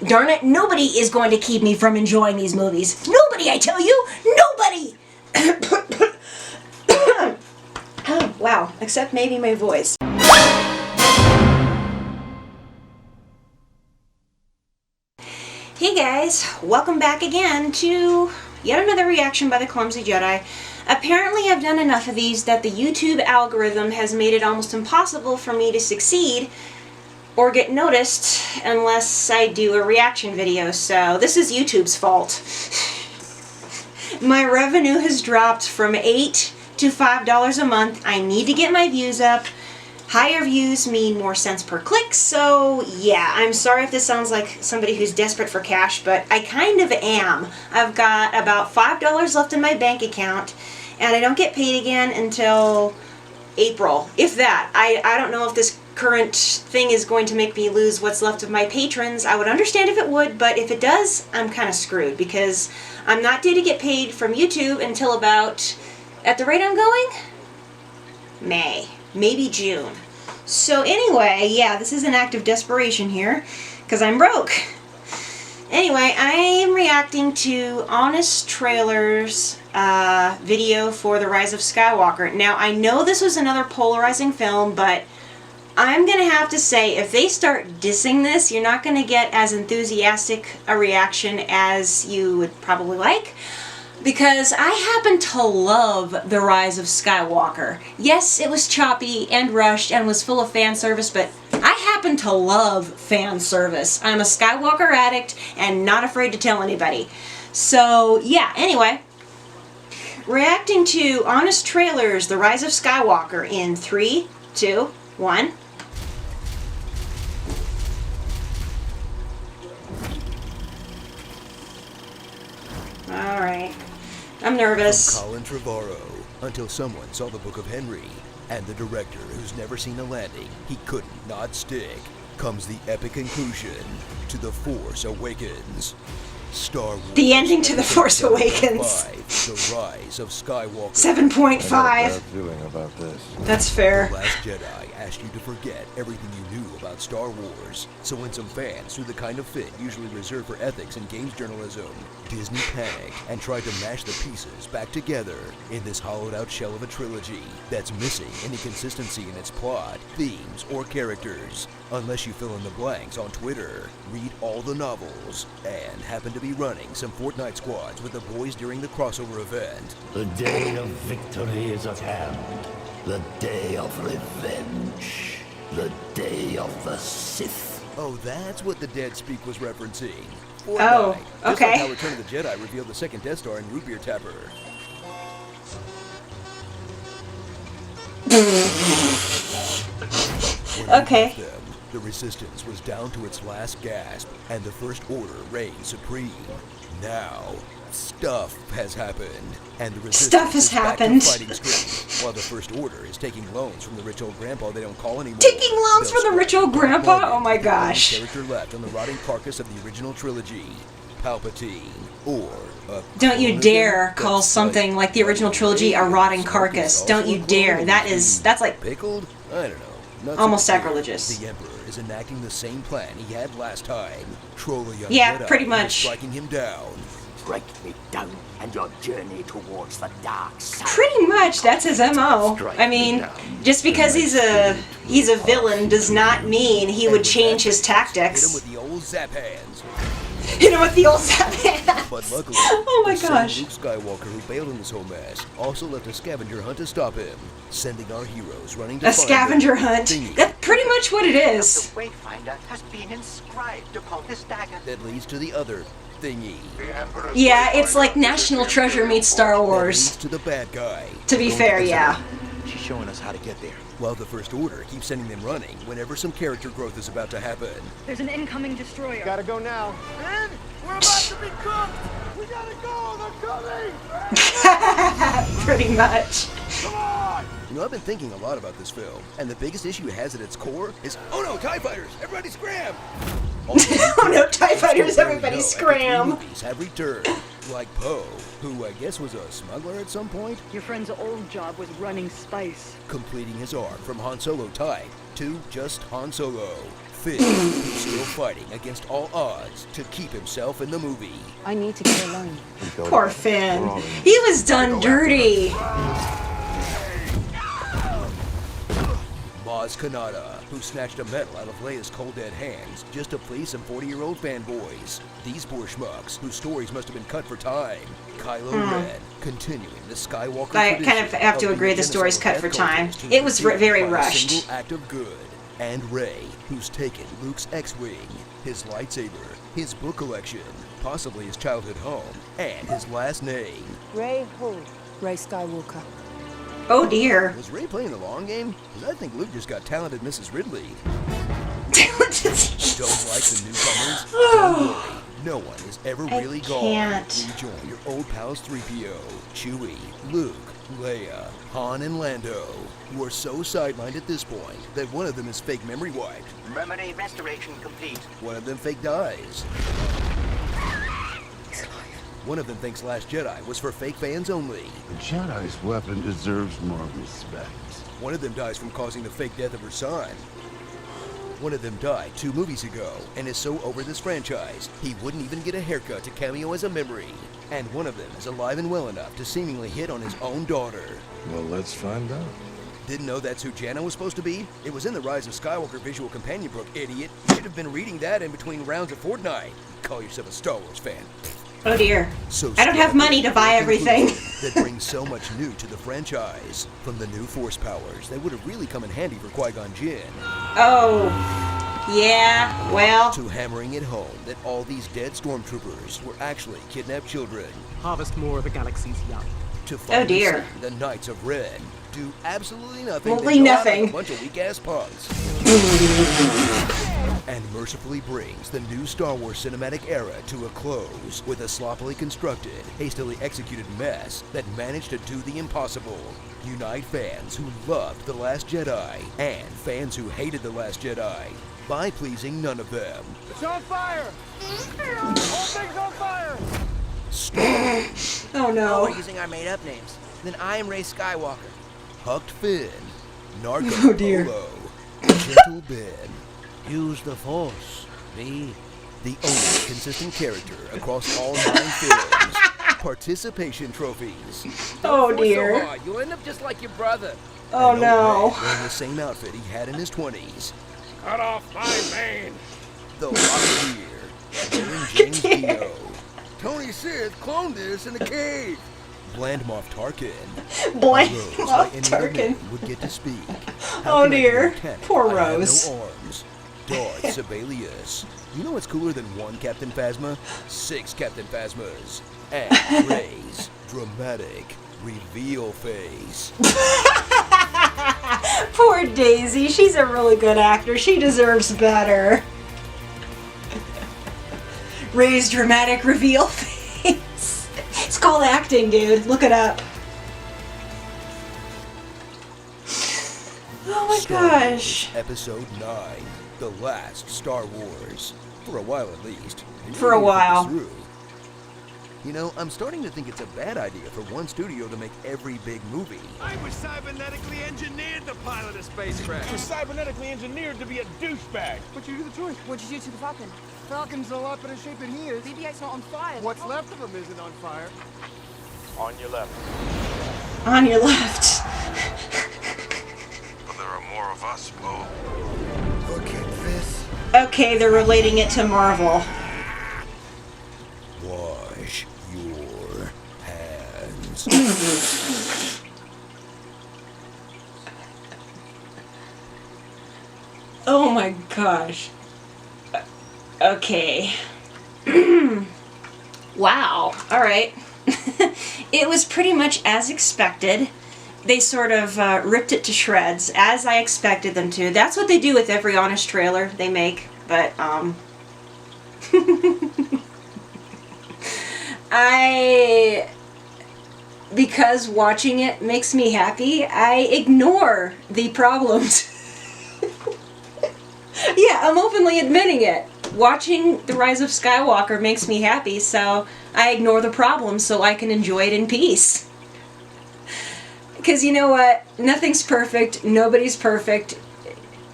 Darn it, nobody is going to keep me from enjoying these movies. Nobody, I tell you! Nobody! Oh, wow. Except maybe my voice. Hey guys, welcome back again to yet another reaction by the Clumsy Jedi. Apparently I've done enough of these that the YouTube algorithm has made it almost impossible for me to succeed or get noticed unless I do a reaction video, so this is YouTube's fault. My revenue has dropped from $8 to $5 a month. I need to get my views up. Higher views mean more cents per click, so yeah, I'm sorry if this sounds like somebody who's desperate for cash, but I kind of am. I've got about $5 left in my bank account, and I don't get paid again until April, if that. I don't know if this current thing is going to make me lose what's left of my patrons. I would understand if it would, but if it does, I'm kind of screwed because I'm not due to get paid from YouTube until about, at the rate I'm going, May, maybe June. So anyway, yeah, this is an act of desperation here because I'm broke. Anyway, I am reacting to Honest Trailer's video for The Rise of Skywalker. Now, I know this was another polarizing film, but I'm going to have to say, if they start dissing this, you're not going to get as enthusiastic a reaction as you would probably like, because I happen to love The Rise of Skywalker. Yes, it was choppy and rushed and was full of fan service, but I happen to love fan service. I'm a Skywalker addict and not afraid to tell anybody. So, yeah, anyway, reacting to Honest Trailer's The Rise of Skywalker in 3, 2, 1. Alright. I'm nervous. From Colin Trevorrow, until someone saw the Book of Henry, and the director who's never seen a landing he couldn't not stick, comes the epic conclusion to The Force Awakens. Star Wars. The ending to The Force Awakens. 5, The Rise of Skywalker. 7.5. I have a bad feeling about this. That's fair. The Last Jedi asked you to forget everything you knew about Star Wars. So when some fans threw the kind of fit usually reserved for ethics in games journalism, Disney panicked and tried to mash the pieces back together in this hollowed-out shell of a trilogy that's missing any consistency in its plot, themes, or characters. Unless you fill in the blanks on Twitter, read all the novels, and happen to be running some Fortnite squads with the boys during the crossover event. The day of victory is at hand. The day of revenge. The day of the Sith. Oh, that's what the Dead Speak was referencing. Fortnite. Oh, Just okay. like how Return of the Jedi revealed the second Death Star in Root Beer Tapper. Okay. The Resistance was down to its last gasp, and the First Order reigned supreme. Now, stuff has happened, and the Resistance Stuff has is back to happened. fighting straight, while the First Order is taking loans from the rich old grandpa they don't call anymore. Taking loans from the rich old grandpa? Oh my The only gosh. character left on the rotting carcass of the original trilogy, Palpatine, or Don't you dare call something like the original trilogy a rotting carcass. Don't you dare. That's like pickled? I don't know. Not almost so clear. sacrilegious. The Emperor is enacting the same plan he had last time. Troll a young Yeah, Jedi pretty into much. striking him down. Strike me down, and your journey towards the dark side. pretty much that's his MO. I mean, just because he's a villain does not mean he would change his Hit him tactics. with the old zap hands. Hit him with the old zap hand. But luckily, Oh my the same gosh. Luke Skywalker who bailed in this whole mess also left a scavenger hunt to stop him, sending our heroes running to A find scavenger him. hunt. Thingy That's pretty much what it is. The Wayfinder has been inscribed upon this dagger. that leads to the other thingy. Yeah, it's like National Treasure meets Star That Wars. leads to the bad guy. To be fair, yeah. She's showing us how to get there. While the First Order keeps sending them running whenever some character growth is about to happen. There's an incoming destroyer. Gotta go now. Ben, we're about to be cooked! We gotta go! They're coming! Pretty much. Come on! You know, I've been thinking a lot about this film, and the biggest issue it has at its core is, oh no, TIE fighters! Everybody scram! Oh no, TIE fighters, everybody scram! Movies have returned, like Poe, who I guess was a smuggler at some point, Your friend's old job was running spice. completing his arc from Han Solo type to just Han Solo. Finn, who's still fighting against all odds to keep himself in the movie. I need to get alone. Poor Finn. He was done dirty. Maz Kanata, who snatched a medal out of Leia's cold dead hands just to please some 40-year-old fanboys. These poor schmucks, whose stories must have been cut for time. Kylo Ren, continuing the Skywalker I tradition kind of have to of agree being the story's cut for genocidal time. death cultists It was who very by a rushed. single act of good. And Rey, who's taken Luke's X-Wing, his lightsaber, his book collection, possibly his childhood home, and his last name. Ray who? Ray Skywalker. Oh dear. Was Rey playing the long game? Because I think Luke just got talented Mrs. Ridley. Don't like the newcomers? Don't worry. No one is ever I really gone. can't. Rejoin your old pals 3PO, Chewie, Luke, Leia, Han, and Lando, who are so sidelined at this point that one of them is fake memory wiped. Remedy restoration complete. One of them fake dies. One of them thinks Last Jedi was for fake fans only. The Jedi's weapon deserves more respect. One of them dies from causing the fake death of her son. One of them died 2 movies ago and is so over this franchise, he wouldn't even get a haircut to cameo as a memory. And one of them is alive and well enough to seemingly hit on his own daughter. Well, let's find out. Didn't know that's who Janna was supposed to be? It was in the Rise of Skywalker visual companion book, idiot. Should have been reading that in between rounds of Fortnite. Call yourself a Star Wars fan. Oh dear. So I don't have money to buy everything. that brings so much new to the franchise. From the new Force powers that would have really come in handy for Qui-Gon Jinn, Oh. Yeah, well. to hammering it home that all these dead stormtroopers were actually kidnapped children, Harvest more of the galaxy's young. to finally dear. see the Knights of Ren do absolutely nothing Absolutely but go out like nothing. a bunch of weak-ass punks. And mercifully brings the new Star Wars cinematic era to a close with a sloppily constructed, hastily executed mess that managed to do the impossible. Unite fans who loved The Last Jedi and fans who hated The Last Jedi by pleasing none of them. It's on fire! Whole thing's on fire! Oh no. We're using our made-up names. Then I am Ray Skywalker. Hucked Finn, Narco Oh, dear. Polo, Gentle Ben, Use the Force. Me. the only consistent character across all 9 films. Participation trophies. Oh So dear. hard, you'll end up just like your brother. Oh and no. Ray wearing the same outfit he had in his 20s. Cut off my mane! The Rocketeer, starring James Dio. Tony Sith cloned this in a cave. Bland Moff Tarkin. Blank Rose, off by any other Tarkin. name, would get to speak. Oh, How can I be dear. mechanic? Poor I have Rose. no arms. Darth Sibelius. You know what's cooler than 1 Captain Phasma? 6 Captain Phasmas. And Rey's dramatic reveal face. Poor Daisy. She's a really good actor. She deserves better. Ray's dramatic reveal face. It's called acting, dude. Look it up. Oh my Star gosh. Wars Episode 9. The last Star Wars. For a while at least. And For a you need to think while. this through. You know, I'm starting to think it's a bad idea for one studio to make every big movie. I was cybernetically engineered to pilot a spacecraft. You were cybernetically engineered to be a douchebag. But you do the choice. What'd you do to the Falcon? Falcon's a lot better shape than he is. BB-8's not on fire. What's left of him isn't on fire. On your left. On your left. But there are more of us, Bo. Look at this. Okay, they're relating it to Marvel. Wash your hands. Oh my gosh. Okay. Wow. All right. It was pretty much as expected. They sort of ripped it to shreds, as I expected them to. That's what they do with every honest trailer they make. But, because watching it makes me happy, I ignore the problems. Yeah, I'm openly admitting it. Watching The Rise of Skywalker makes me happy, so I ignore the problems so I can enjoy it in peace. Because you know what? Nothing's perfect. Nobody's perfect.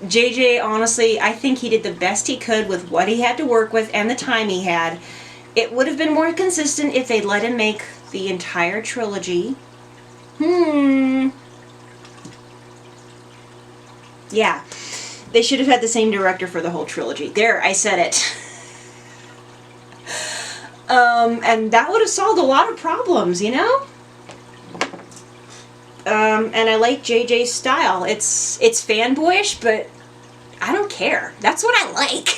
JJ, honestly, I think he did the best he could with what he had to work with and the time he had. It would have been more consistent if they'd let him make the entire trilogy. Yeah. They should have had the same director for the whole trilogy. There, I said it. And that would have solved a lot of problems, you know? And I like JJ's style. It's fanboyish, but I don't care. That's what I like.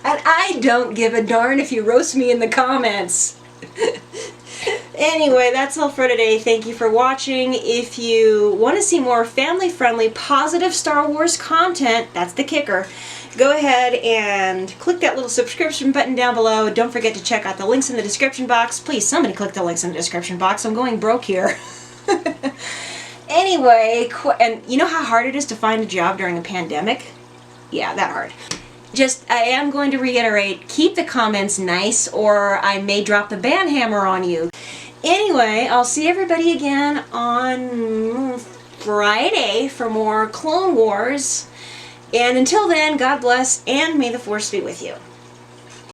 And I don't give a darn if you roast me in the comments. Anyway, that's all for today. Thank you for watching. If you want to see more family-friendly, positive Star Wars content, that's the kicker, go ahead and click that little subscription button down below. Don't forget to check out the links in the description box. Please, somebody click the links in the description box. I'm going broke here. Anyway, and you know how hard it is to find a job during a pandemic? Yeah, that hard. I am going to reiterate, keep the comments nice or I may drop the ban hammer on you. Anyway, I'll see everybody again on Friday for more Clone Wars. And until then, God bless and may the Force be with you.